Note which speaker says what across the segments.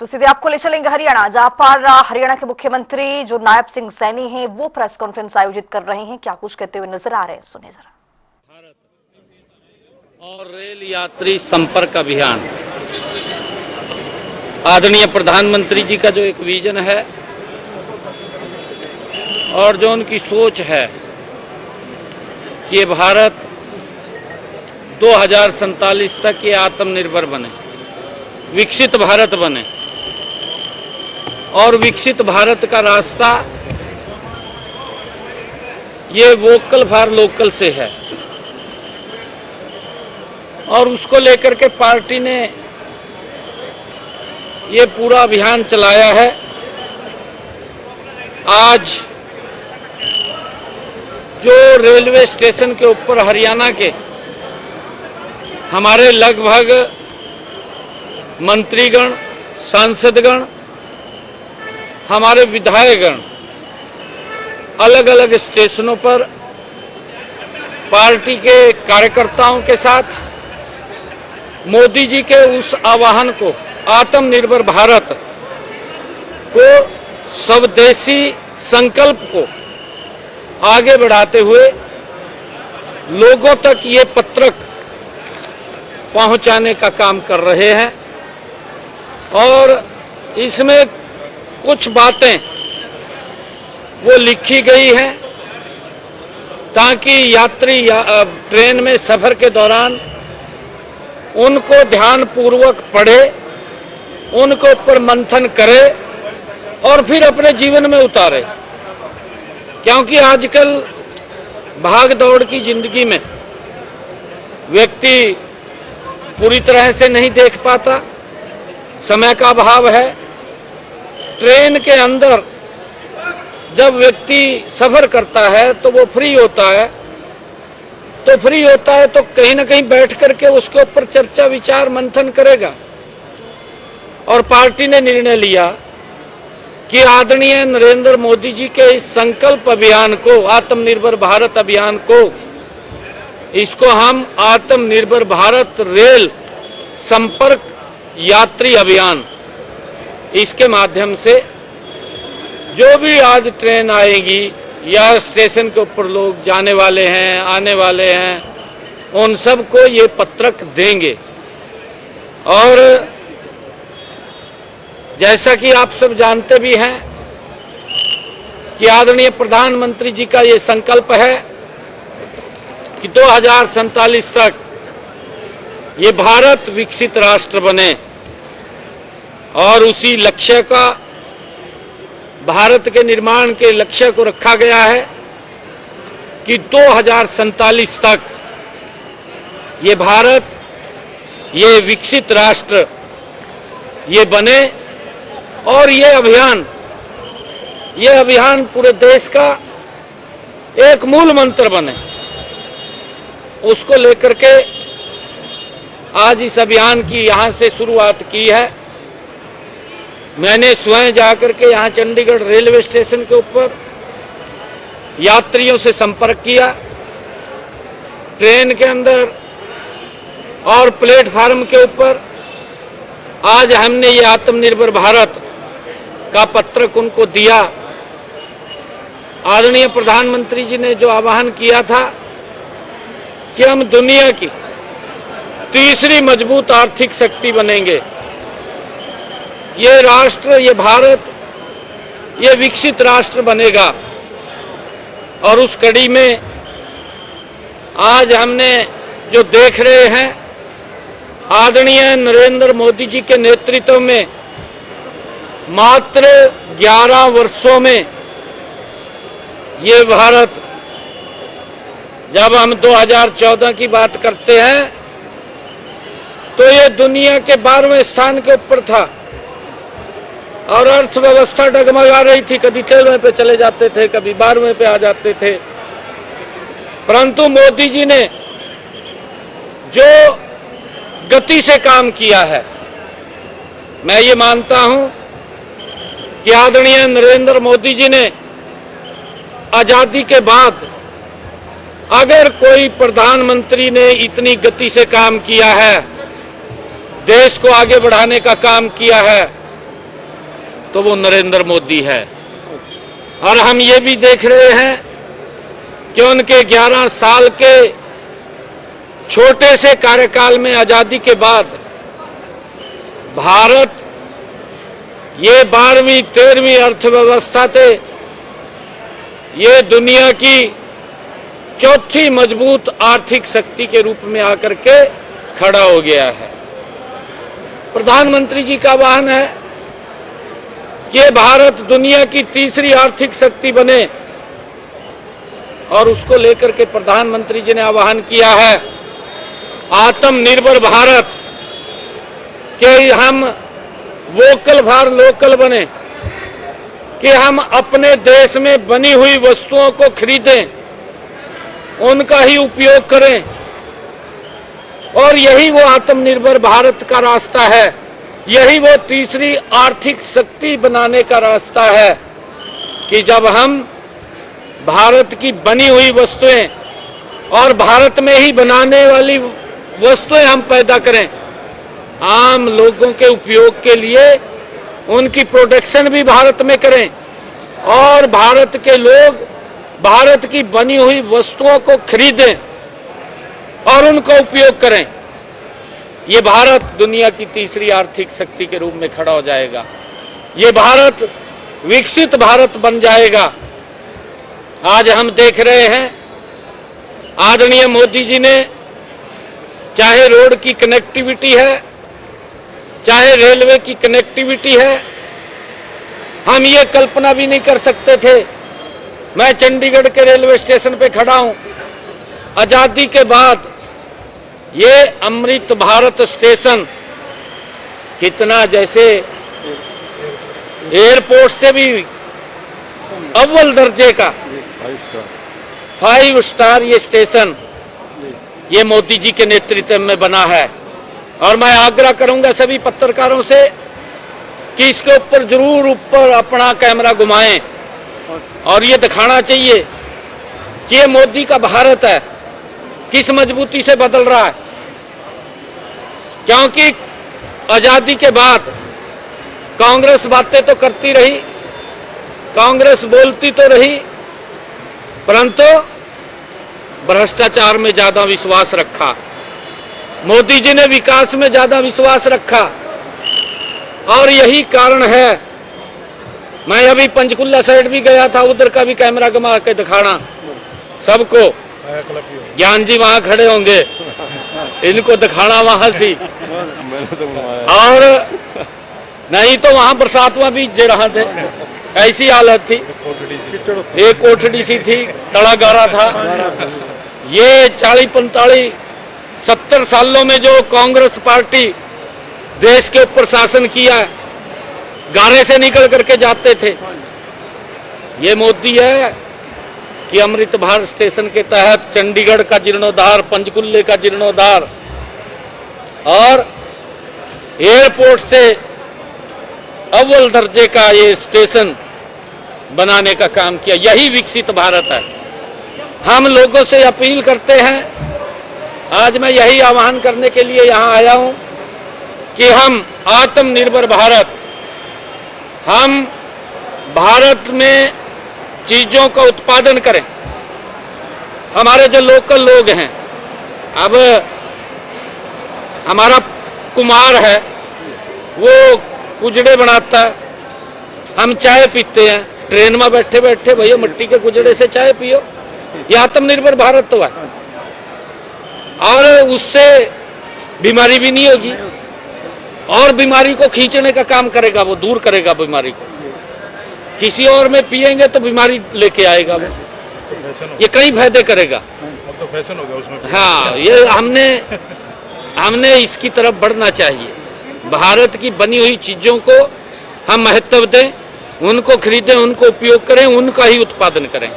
Speaker 1: तो सीधे आपको ले चलेंगे हरियाणा, जहां पर हरियाणा के मुख्यमंत्री जो नायब सिंह सैनी हैं वो प्रेस कॉन्फ्रेंस आयोजित कर रहे हैं। क्या कुछ कहते हुए नजर आ रहे हैं, सुनिए जरा।
Speaker 2: भारत और रेल यात्री संपर्क अभियान, आदरणीय प्रधानमंत्री जी का जो एक विजन है और जो उनकी सोच है कि ये भारत 2047 तक ये आत्मनिर्भर बने, विकसित भारत बने। और विकसित भारत का रास्ता ये वोकल फॉर लोकल से है और उसको लेकर के पार्टी ने ये पूरा अभियान चलाया है। आज जो रेलवे स्टेशन के ऊपर हरियाणा के हमारे लगभग मंत्रीगण, सांसदगण, हमारे विधायकगण अलग अलग स्टेशनों पर पार्टी के कार्यकर्ताओं के साथ मोदी जी के उस आह्वान को, आत्मनिर्भर भारत को, स्वदेशी संकल्प को आगे बढ़ाते हुए लोगों तक ये पत्रक पहुंचाने का काम कर रहे हैं। और इसमें कुछ बातें वो लिखी गई हैं ताकि यात्री ट्रेन में सफर के दौरान उनको ध्यानपूर्वक पढ़े, उनको ऊपर मंथन करे और फिर अपने जीवन में उतारे। क्योंकि आजकल भाग दौड़ की जिंदगी में व्यक्ति पूरी तरह से नहीं देख पाता, समय का अभाव है। ट्रेन के अंदर जब व्यक्ति सफर करता है तो वो फ्री होता है, तो कहीं ना कहीं बैठ करके उसके ऊपर चर्चा, विचार, मंथन करेगा। और पार्टी ने निर्णय लिया कि आदरणीय नरेंद्र मोदी जी के इस संकल्प अभियान को, आत्मनिर्भर भारत अभियान को, इसको हम आत्मनिर्भर भारत रेल संपर्क यात्री अभियान, इसके माध्यम से जो भी आज ट्रेन आएगी या स्टेशन के ऊपर लोग जाने वाले हैं, आने वाले हैं, उन सबको ये पत्रक देंगे। और जैसा कि आप सब जानते भी हैं कि आदरणीय प्रधानमंत्री जी का ये संकल्प है कि 2047 तक ये भारत विकसित राष्ट्र बने। और उसी लक्ष्य का, भारत के निर्माण के लक्ष्य को रखा गया है कि 2047 तक ये भारत, ये विकसित राष्ट्र ये बने। और ये अभियान पूरे देश का एक मूल मंत्र बने। उसको लेकर के आज इस अभियान की यहां से शुरुआत की है। मैंने स्वयं जाकर के यहाँ चंडीगढ़ रेलवे स्टेशन के ऊपर यात्रियों से संपर्क किया, ट्रेन के अंदर और प्लेटफार्म के ऊपर। आज हमने ये आत्मनिर्भर भारत का पत्रक उनको दिया। आदरणीय प्रधानमंत्री जी ने जो आह्वान किया था कि हम दुनिया की तीसरी मजबूत आर्थिक शक्ति बनेंगे, ये राष्ट्र, ये भारत, ये विकसित राष्ट्र बनेगा। और उस कड़ी में आज हमने जो देख रहे हैं, आदरणीय नरेंद्र मोदी जी के नेतृत्व में मात्र 11 वर्षों में ये भारत, जब हम 2014 की बात करते हैं तो ये दुनिया के 12वें स्थान के ऊपर था और अर्थव्यवस्था डगमगा रही थी। कभी 13वें पे चले जाते थे, कभी 12वें पे आ जाते थे। परंतु मोदी जी ने जो गति से काम किया है, मैं ये मानता हूं कि आदरणीय नरेंद्र मोदी जी ने आजादी के बाद अगर कोई प्रधानमंत्री ने इतनी गति से काम किया है, देश को आगे बढ़ाने का काम किया है, तो वो नरेंद्र मोदी है। और हम ये भी देख रहे हैं कि उनके 11 साल के छोटे से कार्यकाल में आजादी के बाद भारत ये 12वीं 13वीं अर्थव्यवस्था थे, ये दुनिया की चौथी मजबूत आर्थिक शक्ति के रूप में आकर के खड़ा हो गया है। प्रधानमंत्री जी का आह्वान है कि भारत दुनिया की तीसरी आर्थिक शक्ति बने, और उसको लेकर के प्रधानमंत्री जी ने आह्वान किया है आत्मनिर्भर भारत के हम वोकल फॉर लोकल बने, कि हम अपने देश में बनी हुई वस्तुओं को खरीदें, उनका ही उपयोग करें। और यही वो आत्मनिर्भर भारत का रास्ता है, यही वो तीसरी आर्थिक शक्ति बनाने का रास्ता है कि जब हम भारत की बनी हुई वस्तुएं और भारत में ही बनाने वाली वस्तुएं हम पैदा करें, आम लोगों के उपयोग के लिए उनकी प्रोडक्शन भी भारत में करें, और भारत के लोग भारत की बनी हुई वस्तुओं को खरीदें और उनका उपयोग करें। ये भारत दुनिया की तीसरी आर्थिक शक्ति के रूप में खड़ा हो जाएगा। ये भारत विकसित भारत बन जाएगा। आज हम देख रहे हैं आदरणीय मोदी जी ने, चाहे रोड की कनेक्टिविटी है, चाहे रेलवे की कनेक्टिविटी है, हम ये कल्पना भी नहीं कर सकते थे। मैं चंडीगढ़ के रेलवे स्टेशन पे खड़ा हूं। आजादी के बाद ये अमृत भारत स्टेशन कितना जैसे एयरपोर्ट से भी अव्वल दर्जे का 5 स्टार ये स्टेशन ये मोदी जी के नेतृत्व में बना है। और मैं आग्रह करूंगा सभी पत्रकारों से कि इसके ऊपर जरूर ऊपर अपना कैमरा घुमाएं और ये दिखाना चाहिए कि ये मोदी का भारत है किस मजबूती से बदल रहा है। क्योंकि आजादी के बाद कांग्रेस बातें तो करती रही, कांग्रेस बोलती तो रही, परंतु भ्रष्टाचार में ज्यादा विश्वास रखा। मोदी जी ने विकास में ज्यादा विश्वास रखा, और यही कारण है। मैं अभी पंचकुला साइड भी गया था, उधर का भी कैमरा घुमा के दिखाना सबको। ज्ञान जी वहां खड़े होंगे, इनको दिखाना वहां से। और नहीं तो वहां बरसात में भी जे रहा थे, ऐसी हालत थी, एक कोठड़ी सी थी, तड़ा गारा था। ये 40-45 70 सालों में जो कांग्रेस पार्टी देश के ऊपर शासन किया, गारे से निकल करके जाते थे। ये मोदी है कि अमृत भारत स्टेशन के तहत चंडीगढ़ का जीर्णोद्धार, पंचकुले का जीर्णोद्धार और एयरपोर्ट से अव्वल दर्जे का ये स्टेशन बनाने का काम किया। यही विकसित भारत है। हम लोगों से अपील करते हैं, आज मैं यही आह्वान करने के लिए यहां आया हूं कि हम आत्मनिर्भर भारत, हम भारत में चीजों का उत्पादन करें। हमारे जो लोकल लोग हैं, अब हमारा कुमार है वो कुजड़े बनाता है, हम चाय पीते हैं, ट्रेन में बैठे बैठे भैया मिट्टी के कुजड़े से चाय पियो। ये आत्मनिर्भर भारत तो है, और उससे बीमारी भी नहीं होगी, और बीमारी को खींचने का काम करेगा, वो दूर करेगा बीमारी को। किसी और में पिएंगे तो बीमारी लेके आएगा वो, ये कई फायदे करेगा।
Speaker 3: तो फैशन हो गया उसमें।
Speaker 2: हाँ, ये हमने इसकी तरफ बढ़ना चाहिए। भारत की बनी हुई चीजों को हम महत्व दें, उनको खरीदें, उनको उपयोग करें, उनका ही उत्पादन करें।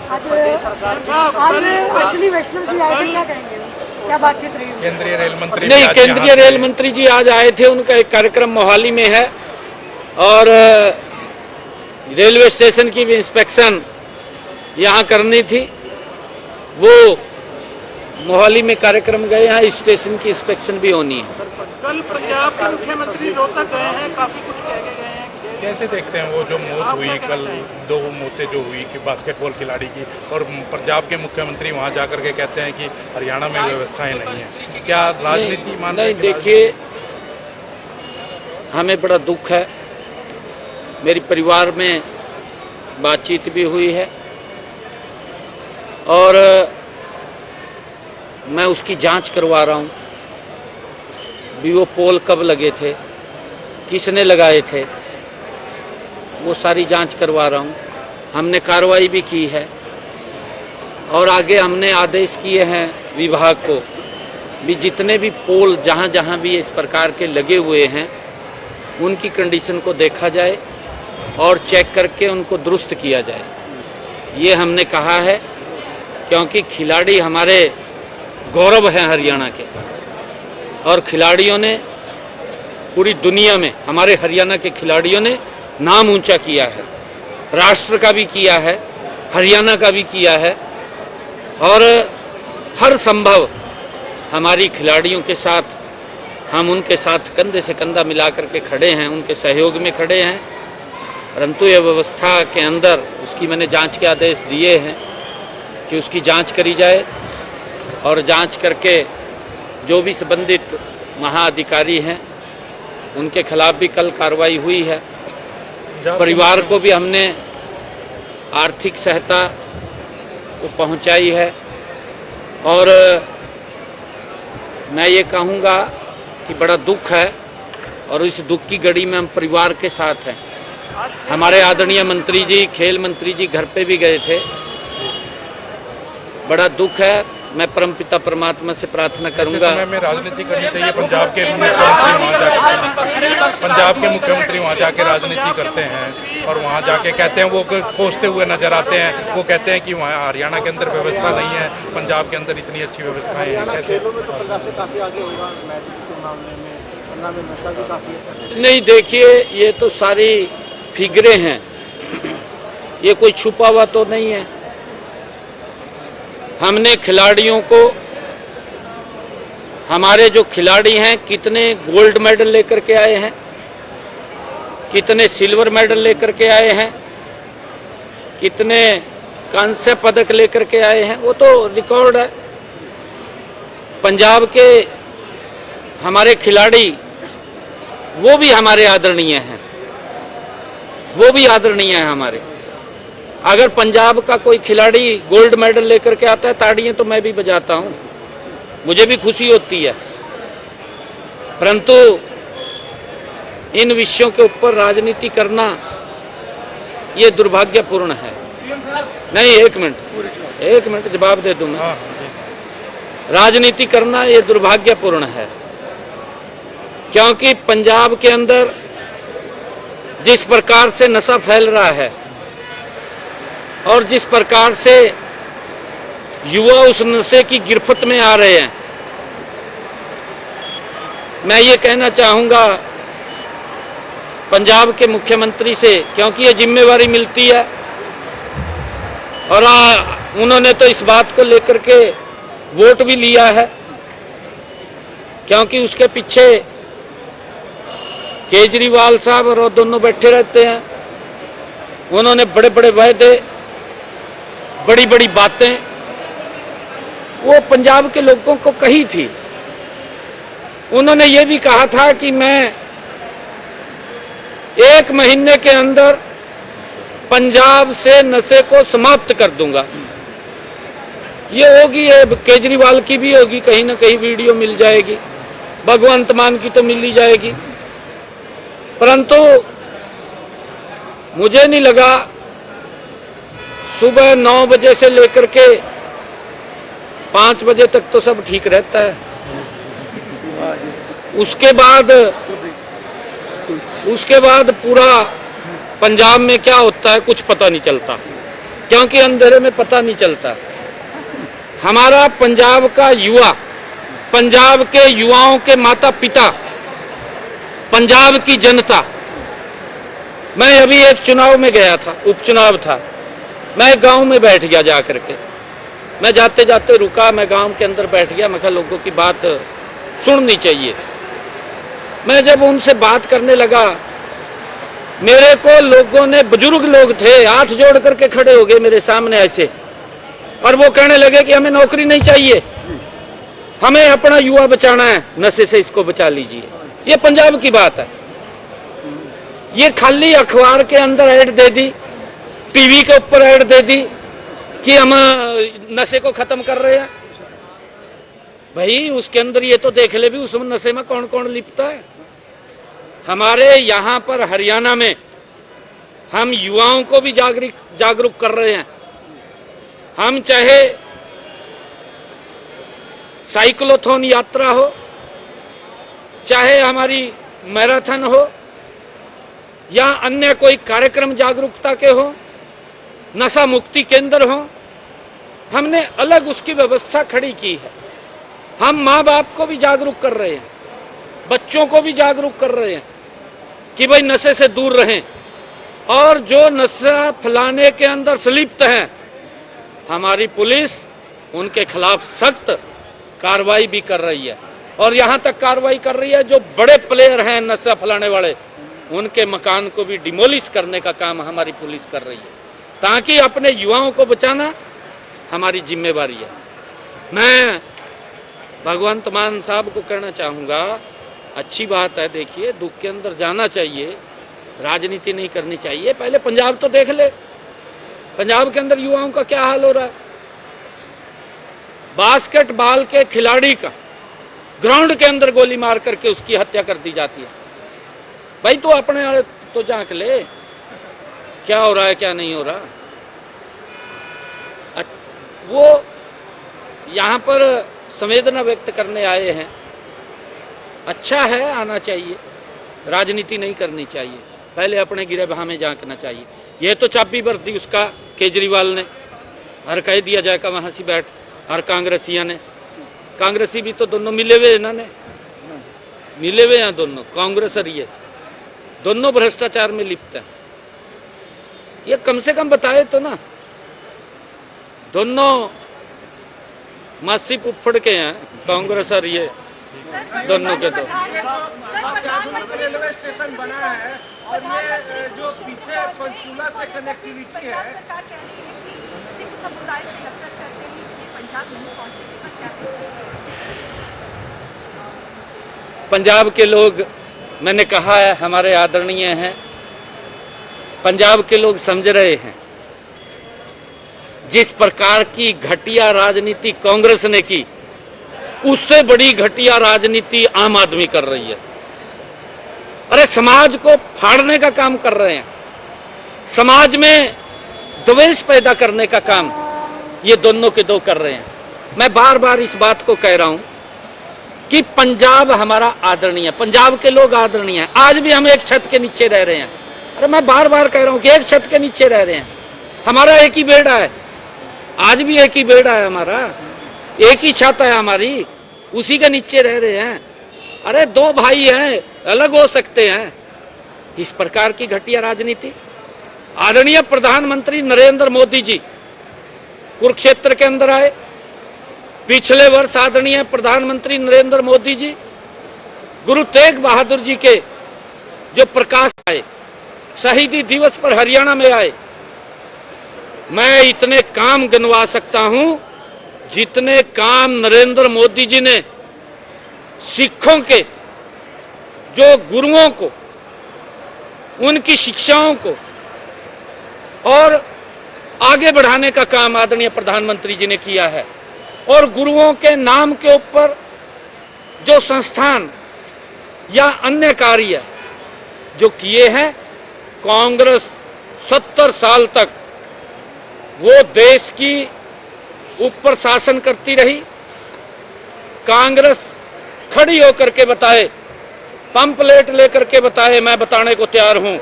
Speaker 4: क्या बातचीत रही?
Speaker 3: केंद्रीय रेल मंत्री
Speaker 2: नहीं, केंद्रीय रेल मंत्री जी आज आए थे, उनका एक कार्यक्रम मोहाली में है, और रेलवे स्टेशन की भी इंस्पेक्शन यहाँ करनी थी। वो मोहाली में कार्यक्रम गए हैं, स्टेशन की इंस्पेक्शन भी होनी है।
Speaker 5: कल पंजाब के मुख्यमंत्री रोहतक गए हैं, काफी कुछ कह के गए हैं,
Speaker 3: कैसे देखते हैं वो जो मौत हुई कल, 2 मौतें जो हुई कि बास्केटबॉल खिलाड़ी की, और पंजाब के मुख्यमंत्री वहां जाकर के कहते हैं कि हरियाणा में व्यवस्थाएं नहीं है, क्या राजनीति मान रहे
Speaker 2: नहीं,
Speaker 3: हैं कि
Speaker 2: देखिए, हमें बड़ा दुख है। मेरी परिवार में बातचीत भी हुई है और मैं उसकी जांच करवा रहा हूँ भी वो पोल कब लगे थे, किसने लगाए थे, वो सारी जांच करवा रहा हूँ। हमने कार्रवाई भी की है और आगे हमने आदेश किए हैं विभाग को भी जितने भी पोल जहाँ जहाँ भी इस प्रकार के लगे हुए हैं उनकी कंडीशन को देखा जाए और चेक करके उनको दुरुस्त किया जाए। ये हमने कहा है क्योंकि खिलाड़ी हमारे गौरव हैं हरियाणा के, और खिलाड़ियों ने पूरी दुनिया में हमारे हरियाणा के खिलाड़ियों ने नाम ऊंचा किया है, राष्ट्र का भी किया है, हरियाणा का भी किया है, और हर संभव हमारी खिलाड़ियों के साथ हम उनके साथ कंधे से कंधा मिला करके खड़े हैं, उनके सहयोग में खड़े हैं। परंतु ये व्यवस्था के अंदर उसकी मैंने जांच के आदेश दिए हैं कि उसकी जांच करी जाए और जांच करके जो भी संबंधित महाअधिकारी हैं उनके खिलाफ भी कल कार्रवाई हुई है। परिवार को भी हमने आर्थिक सहायता पहुंचाई है और मैं ये कहूँगा कि बड़ा दुख है और इस दुख की घड़ी में हम परिवार के साथ हैं। हमारे आदरणीय मंत्री जी, खेल मंत्री जी घर पे भी गए थे। बड़ा दुख है। मैं परमपिता परमात्मा से प्रार्थना करूंगा।
Speaker 3: समय में राजनीति करनी चाहिए। पंजाब के मुख्यमंत्री वहाँ जाके राजनीति करते हैं और वहाँ जाके कहते हैं, वो कोसते हुए नजर आते हैं, वो कहते हैं कि वहाँ हरियाणा के अंदर व्यवस्था नहीं है, पंजाब के अंदर इतनी अच्छी व्यवस्थाएं हैं।
Speaker 2: नहीं, देखिए, ये तो सारी फिगरें हैं, ये कोई छुपा हुआ तो नहीं है। हमने खिलाड़ियों को, हमारे जो खिलाड़ी हैं, कितने गोल्ड मेडल लेकर के आए हैं, कितने सिल्वर मेडल लेकर के आए हैं, कितने कांस्य पदक लेकर के आए हैं, वो तो रिकॉर्ड है। पंजाब के हमारे खिलाड़ी वो भी हमारे आदरणीय हैं, वो भी आदरणीय हैं हमारे। अगर पंजाब का कोई खिलाड़ी गोल्ड मेडल लेकर के आता है, ताड़ियां तो मैं भी बजाता हूं, मुझे भी खुशी होती है। परंतु इन विषयों के ऊपर राजनीति करना ये दुर्भाग्यपूर्ण है। नहीं, एक मिनट जवाब दे दूं मैं। राजनीति करना ये दुर्भाग्यपूर्ण है, क्योंकि पंजाब के अंदर जिस प्रकार से नशा फैल रहा है और जिस प्रकार से युवा उस नशे की गिरफ्त में आ रहे हैं, मैं ये कहना चाहूंगा पंजाब के मुख्यमंत्री से, क्योंकि ये जिम्मेवारी मिलती है और उन्होंने तो इस बात को लेकर के वोट भी लिया है, क्योंकि उसके पीछे केजरीवाल साहब और वो दोनों बैठे रहते हैं। उन्होंने बड़े बड़े वायदे, बड़ी बड़ी बातें वो पंजाब के लोगों को कही थी। उन्होंने ये भी कहा था कि मैं 1 महीने के अंदर पंजाब से नशे को समाप्त कर दूंगा। ये होगी, ये केजरीवाल की भी होगी, कहीं ना कहीं वीडियो मिल जाएगी, भगवंत मान की तो मिल ही जाएगी। परंतु मुझे नहीं लगा सुबह 9 बजे से लेकर के 5 बजे तक तो सब ठीक रहता है। उसके बाद पूरा पंजाब में क्या होता है कुछ पता नहीं चलता, क्योंकि अंधेरे में पता नहीं चलता। हमारा पंजाब का युवा, पंजाब के युवाओं के माता पिता, पंजाब की जनता। मैं अभी एक चुनाव में गया था, उपचुनाव था, मैं गांव में बैठ गया जा करके। मैं जाते जाते रुका, मैं गांव के अंदर बैठ गया। मैं कहा लोगों की बात सुननी चाहिए। मैं जब उनसे बात करने लगा मेरे को लोगों ने, बुजुर्ग लोग थे, हाथ जोड़ करके खड़े हो गए मेरे सामने ऐसे, और वो कहने लगे कि हमें नौकरी नहीं चाहिए, हमें अपना युवा बचाना है, नशे से इसको बचा लीजिए। ये पंजाब की बात है। ये खाली अखबार के अंदर ऐड दे दी, टीवी के ऊपर ऐड दे दी कि हम नशे को खत्म कर रहे हैं। भाई उसके अंदर ये तो देख ले भी उस नशे में कौन कौन लिपटा है। हमारे यहाँ पर हरियाणा में हम युवाओं को भी जागरूक कर रहे हैं। हम चाहे साइक्लोथॉन यात्रा हो, चाहे हमारी मैराथन हो, या अन्य कोई कार्यक्रम जागरूकता के हो, नशा मुक्ति केंद्र हो, हमने अलग उसकी व्यवस्था खड़ी की है। हम माँ बाप को भी जागरूक कर रहे हैं, बच्चों को भी जागरूक कर रहे हैं कि भाई नशे से दूर रहें, और जो नशा फैलाने के अंदर संलिप्त हैं, हमारी पुलिस उनके खिलाफ सख्त कार्रवाई भी कर रही है। और यहाँ तक कार्रवाई कर रही है, जो बड़े प्लेयर हैं नशा फैलाने वाले, उनके मकान को भी डिमोलिश करने का काम हमारी पुलिस कर रही है, ताकि अपने युवाओं को बचाना हमारी जिम्मेवारी है। मैं भगवंत मान साहब को कहना चाहूँगा, अच्छी बात है, देखिए दुख के अंदर जाना चाहिए, राजनीति नहीं करनी चाहिए। पहले पंजाब तो देख ले, पंजाब के अंदर युवाओं का क्या हाल हो रहा है। बास्केटबॉल के खिलाड़ी का ग्राउंड के अंदर गोली मार करके उसकी हत्या कर दी जाती है। भाई तो अपने तो झांक ले, क्या हो रहा है क्या नहीं हो रहा। वो यहाँ पर संवेदना व्यक्त करने आए हैं, अच्छा है, आना चाहिए, राजनीति नहीं करनी चाहिए, पहले अपने गिरेबान में झांकना चाहिए। ये तो चाबी भर दी उसका केजरीवाल ने, हर कह दिया जाएगा वहां से बैठ, हर कांग्रेसिया ने, कांग्रेसी भी तो दोनों मिले हुए इन्होंने, मिले हुए हैं दोनों, कांग्रेस और ये दोनों भ्रष्टाचार में लिप्त हैं। ये कम से कम बताए तो ना, दोनों मासी फुफड़ के हैं, कांग्रेस और ये दोनों के तो।
Speaker 4: रेलवे स्टेशन बना है और ये जो पीछे पंचकूला से कनेक्टिविटी है,
Speaker 1: सिख समुदाय से नफरत करते हैं, इसलिए पंजाब नहीं पहुंचे, इसका क्या
Speaker 2: पंजाब के लोग, मैंने कहा है, हमारे आदरणीय हैं, पंजाब के लोग समझ रहे हैं जिस प्रकार की घटिया राजनीति कांग्रेस ने की, उससे बड़ी घटिया राजनीति आम आदमी कर रही है। अरे समाज को फाड़ने का काम कर रहे हैं, समाज में द्वेष पैदा करने का काम ये दोनों के दो कर रहे हैं। मैं बार बार इस बात को कह रहा हूं कि पंजाब हमारा आदरणीय, पंजाब के लोग आदरणीय हैं। आज भी हम एक छत के नीचे रह रहे हैं। अरे मैं बार बार कह रहा हूं कि एक छत के नीचे रह रहे हैं, हमारा एक ही बेड़ा है, आज भी एक ही बेड़ा है हमारा, एक ही छत है हमारी, उसी के नीचे रह रहे हैं। अरे दो भाई हैं, अलग हो सकते हैं। इस प्रकार की घटिया राजनीति। आदरणीय प्रधानमंत्री नरेंद्र मोदी जी कुरुक्षेत्र के अंदर आए, पिछले वर्ष आदरणीय प्रधानमंत्री नरेंद्र मोदी जी गुरु तेग बहादुर जी के जो प्रकाश आए, शहीदी दिवस पर हरियाणा में आए। मैं इतने काम गिनवा सकता हूं जितने काम नरेंद्र मोदी जी ने सिखों के जो गुरुओं को, उनकी शिक्षाओं को और आगे बढ़ाने का काम आदरणीय प्रधानमंत्री जी ने किया है। और गुरुओं के नाम के ऊपर जो संस्थान या अन्य कार्य जो किए हैं, कांग्रेस 70 साल तक वो देश की ऊपर शासन करती रही। कांग्रेस खड़ी होकर के बताए, पंपलेट लेकर के बताए, मैं बताने को तैयार हूं।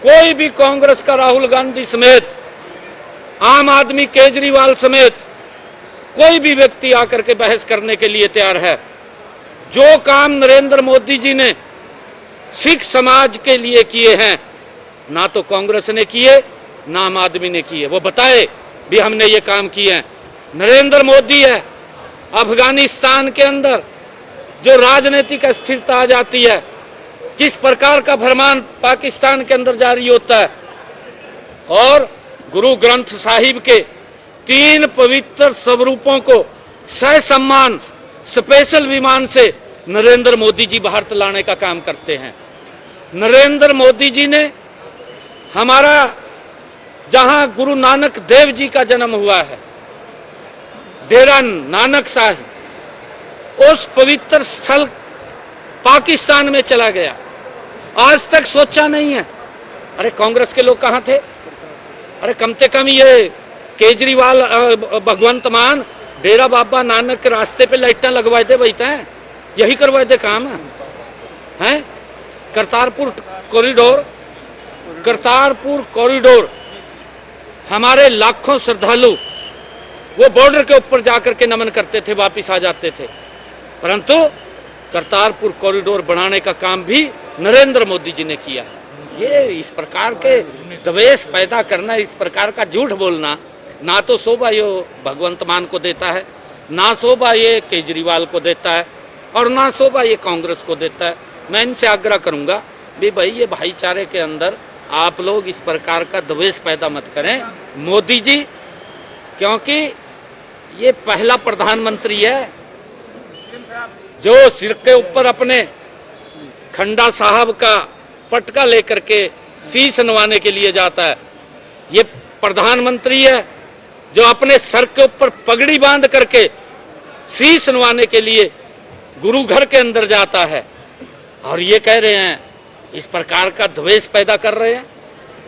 Speaker 2: कोई भी कांग्रेस का राहुल गांधी समेत, आम आदमी केजरीवाल समेत कोई भी व्यक्ति आकर के बहस करने के लिए तैयार है। जो काम नरेंद्र मोदी जी ने सिख समाज के लिए किए हैं, ना तो कांग्रेस ने किए ना आम आदमी ने किए, वो बताए भी हमने ये काम किए हैं। नरेंद्र मोदी है, अफगानिस्तान के अंदर जो राजनीतिक अस्थिरता आ जाती है, किस प्रकार का फरमान पाकिस्तान के अंदर जारी होता है और गुरु ग्रंथ साहिब के 3 पवित्र स्वरूपों को ससम्मान स्पेशल विमान से नरेंद्र मोदी जी भारत लाने का काम करते हैं। नरेंद्र मोदी जी ने हमारा जहां गुरु नानक देव जी का जन्म हुआ है, डेरा नानक साहिब, उस पवित्र स्थल पाकिस्तान में चला गया, आज तक सोचा नहीं है। अरे कांग्रेस के लोग कहां थे? अरे कम से कम ये केजरीवाल भगवंत मान डेरा बाबा नानक के रास्ते पे लाइटें लगवाए थे, बैठे हैं, यही करवाए थे काम है। करतारपुर कॉरिडोर हमारे लाखों श्रद्धालु वो बॉर्डर के ऊपर जाकर के नमन करते थे, वापिस आ जाते थे, परंतु करतारपुर कॉरिडोर बनाने का काम भी नरेंद्र मोदी जी ने किया। ये इस प्रकार के द्वेष पैदा करना, इस प्रकार का झूठ बोलना ना तो शोभा ये भगवंत मान को देता है, ना शोभा ये केजरीवाल को देता है और ना शोभा ये कांग्रेस को देता है। मैं इनसे आग्रह करूंगा भी भाई ये भाईचारे के अंदर आप लोग इस प्रकार का द्वेष पैदा मत करें। मोदी जी क्योंकि ये पहला प्रधानमंत्री है जो सिर के ऊपर अपने खंडा साहब का पटका लेकर के शीश नवाने के लिए जाता है। ये प्रधानमंत्री है जो अपने सर के ऊपर पगड़ी बांध करके शीश नवाने के लिए गुरु घर के अंदर जाता है और ये कह रहे हैं, इस प्रकार का द्वेष पैदा कर रहे हैं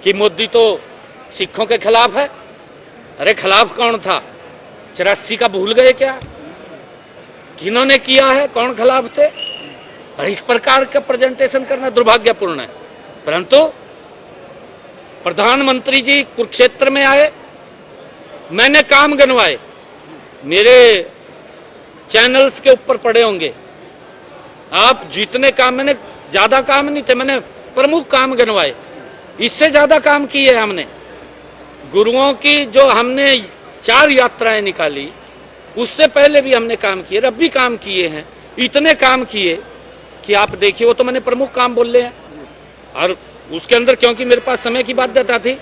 Speaker 2: कि मोदी तो सिखों के खिलाफ है। अरे खिलाफ कौन था? 84 का भूल गए क्या? किन्होंने किया है, कौन खिलाफ थे? और इस प्रकार का प्रेजेंटेशन करना दुर्भाग्यपूर्ण है। परंतु प्रधानमंत्री जी कुरुक्षेत्र में आए, मैंने काम गिनवाए, मेरे चैनल्स के ऊपर पड़े होंगे आप जितने काम, मैंने ज्यादा काम नहीं थे, मैंने प्रमुख काम गिनवाए, इससे ज्यादा काम किए हमने। गुरुओं की जो हमने 4 यात्राएं निकाली उससे पहले भी हमने काम किए, अब भी काम किए हैं, इतने काम किए कि आप देखिए, वो तो मैंने प्रमुख काम बोले हैं। और उसके अंदर क्योंकि मेरे पास समय की बाध्यता थी,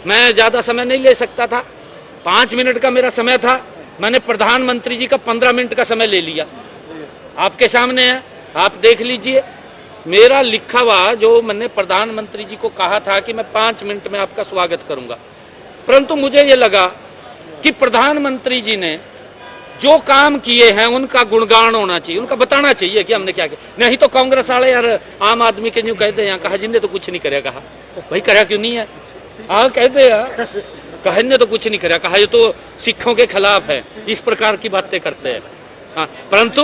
Speaker 2: मैं ज्यादा समय नहीं ले सकता था, 5 मिनट का मेरा समय था, मैंने प्रधानमंत्री जी का 15 मिनट का समय ले लिया। आपके सामने है, आप देख लीजिए मेरा लिखा हुआ, जो मैंने प्रधानमंत्री जी को कहा था कि मैं 5 मिनट में आपका स्वागत करूंगा, परंतु मुझे ये लगा कि प्रधानमंत्री जी ने जो काम किए हैं उनका गुणगान होना चाहिए, उनका बताना चाहिए कि हमने क्या किया। नहीं तो कांग्रेस वाले यार आम आदमी के न्यू कहते हैं, कहा जिनने तो कुछ नहीं करे, कहा भाई करा क्यों नहीं है, कहते हैं कहा ने तो कुछ नहीं करा, कहा ये तो सिखों के खिलाफ है, इस प्रकार की बातें करते हैं। हाँ, परंतु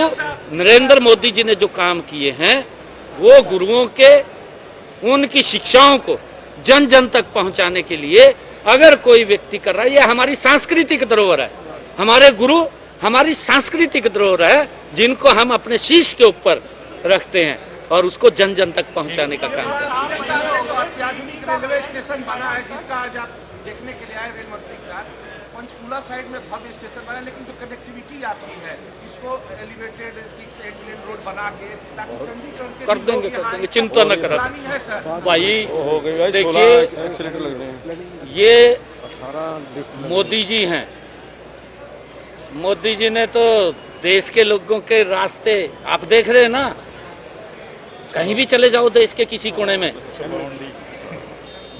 Speaker 2: नरेंद्र मोदी जी ने जो काम किए हैं वो गुरुओं के उनकी शिक्षाओं को जन जन तक पहुंचाने के लिए अगर कोई व्यक्ति कर रहा है, ये हमारी सांस्कृतिक धरोहर है, हमारे गुरु हमारी सांस्कृतिक धरोहर है जिनको हम अपने शीश के ऊपर रखते हैं और उसको जन जन तक पहुंचाने का काम करते हैं।
Speaker 4: अत्याधुनिक रेलवे स्टेशन बना है जिसका आज आप देखने के लिए आए रेल मंत्री के साथ। पंचकूला साइड में भव्य स्टेशन बना है, लेकिन जो कनेक्टिविटी आपकी है इसको एलिवेटेड 6-8 लेन रोड बना के ताकि चंडीगढ़ के
Speaker 2: कर देंगे, चिंता न करा भाई।
Speaker 5: हो गई भाई,
Speaker 2: देखिए
Speaker 5: 16 एक्सीलेटर लग रहे हैं।
Speaker 2: ये मोदी जी हैं, मोदी जी ने तो देश के लोगों के रास्ते आप देख रहे हैं ना, कहीं भी चले जाओ देश के किसी कोने में,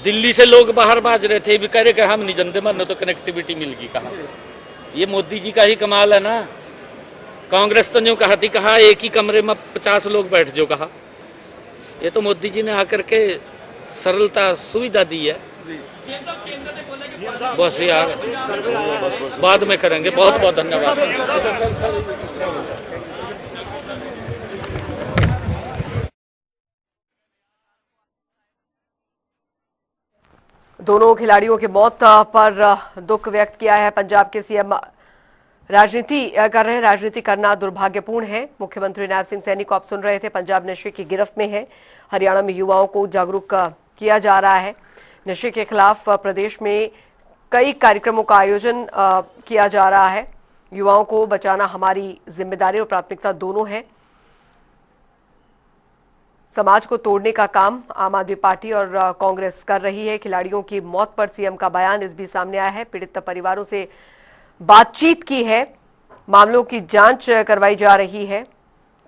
Speaker 2: दिल्ली से लोग बाहर बाज रहे थे, भी कह रहे कि हम नहीं जानते, मन तो कनेक्टिविटी मिल गई। कहा ये मोदी जी का ही कमाल है ना। कांग्रेस तो न्यू कहा थी, कहा एक ही कमरे में 50 लोग बैठ जो, कहा ये तो मोदी जी ने आकर के सरलता सुविधा दी है। बस यार बाद में करेंगे, बहुत बहुत धन्यवाद।
Speaker 6: दोनों खिलाड़ियों की मौत पर दुख व्यक्त किया है पंजाब के सीएम। राजनीति कर रहे हैं, राजनीति करना दुर्भाग्यपूर्ण है। मुख्यमंत्री नायब सिंह सैनी को आप सुन रहे थे, पंजाब नशे की गिरफ्त में है। हरियाणा में युवाओं को जागरूक किया जा रहा है। नशे के खिलाफ प्रदेश में कई कार्यक्रमों का आयोजन किया जा रहा है। युवाओं को बचाना हमारी जिम्मेदारी और प्राथमिकता दोनों है। समाज को तोड़ने का काम आम आदमी पार्टी और कांग्रेस कर रही है। खिलाड़ियों की मौत पर सीएम का बयान इस बीच सामने आया है। पीड़ित परिवारों से बातचीत की है, मामलों की जांच करवाई जा रही है।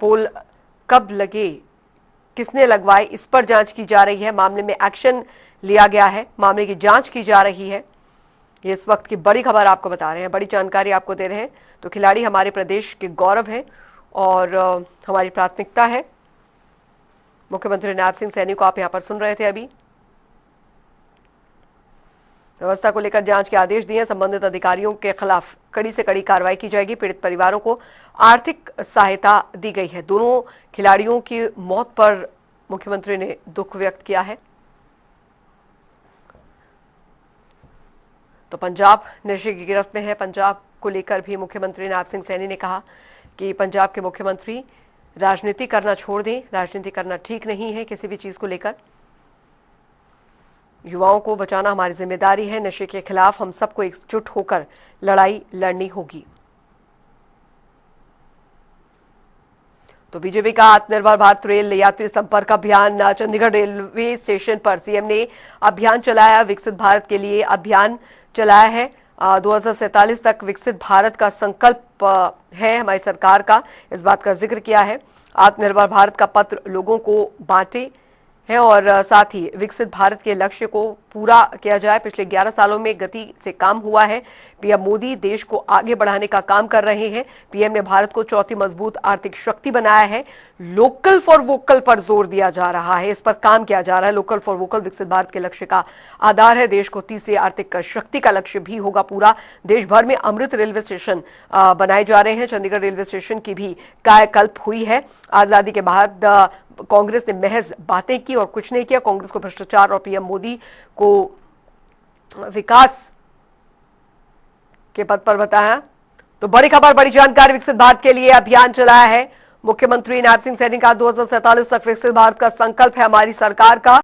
Speaker 6: पोल कब लगे, किसने लगवाए, इस पर जांच की जा रही है। मामले में एक्शन लिया गया है, मामले की जांच की जा रही है। ये इस वक्त की बड़ी खबर आपको बता रहे हैं, बड़ी जानकारी आपको दे रहे हैं। तो खिलाड़ी हमारे प्रदेश के गौरव हैं और हमारी प्राथमिकता है। मुख्यमंत्री नायब सिंह सैनी को आप यहां पर सुन रहे थे। अभी व्यवस्था को लेकर जांच के आदेश दिए। संबंधित अधिकारियों के खिलाफ कड़ी से कड़ी कार्रवाई की जाएगी। पीड़ित परिवारों को आर्थिक सहायता दी गई है। दोनों खिलाड़ियों की मौत पर मुख्यमंत्री ने दुख व्यक्त किया है। तो पंजाब नशे की गिरफ्त में है। पंजाब को लेकर भी मुख्यमंत्री नायब सिंह सैनी ने कहा कि पंजाब के मुख्यमंत्री राजनीति करना छोड़ दें। राजनीति करना ठीक नहीं है किसी भी चीज को लेकर। युवाओं को बचाना हमारी जिम्मेदारी है। नशे के खिलाफ हम सबको एकजुट होकर लड़ाई लड़नी होगी। तो बीजेपी का आत्मनिर्भर भारत रेल यात्री संपर्क अभियान चंडीगढ़ रेलवे स्टेशन पर सीएम ने अभियान चलाया। विकसित भारत के लिए अभियान चलाया है। 2047 तक विकसित भारत का संकल्प है हमारी सरकार का, इस बात का जिक्र किया है। आत्मनिर्भर भारत का पत्र लोगों को बांटे है और साथ ही विकसित भारत के लक्ष्य को पूरा किया जाए। पिछले 11 सालों में गति से काम हुआ है। पीएम मोदी देश को आगे बढ़ाने का काम कर रहे हैं। पीएम ने भारत को चौथी मजबूत आर्थिक शक्ति बनाया है। लोकल फॉर वोकल पर जोर दिया जा रहा है, इस पर काम किया जा रहा है। लोकल फॉर वोकल विकसित भारत के लक्ष्य का आधार है। देश को तीसरी आर्थिक शक्ति का लक्ष्य भी होगा पूरा। देश भर में अमृत रेलवे स्टेशन बनाए जा रहे हैं। चंडीगढ़ रेलवे स्टेशन की भी कायाकल्प हुई है। आजादी के बाद कांग्रेस ने महज बातें की और कुछ नहीं किया। कांग्रेस को भ्रष्टाचार और पीएम मोदी को विकास के पद पर बताया। तो बड़ी खबर, बड़ी जानकारी। विकसित भारत के लिए अभियान चलाया है मुख्यमंत्री नायब सिंह सैनी का। 2047 तक विकसित भारत का संकल्प है हमारी सरकार का।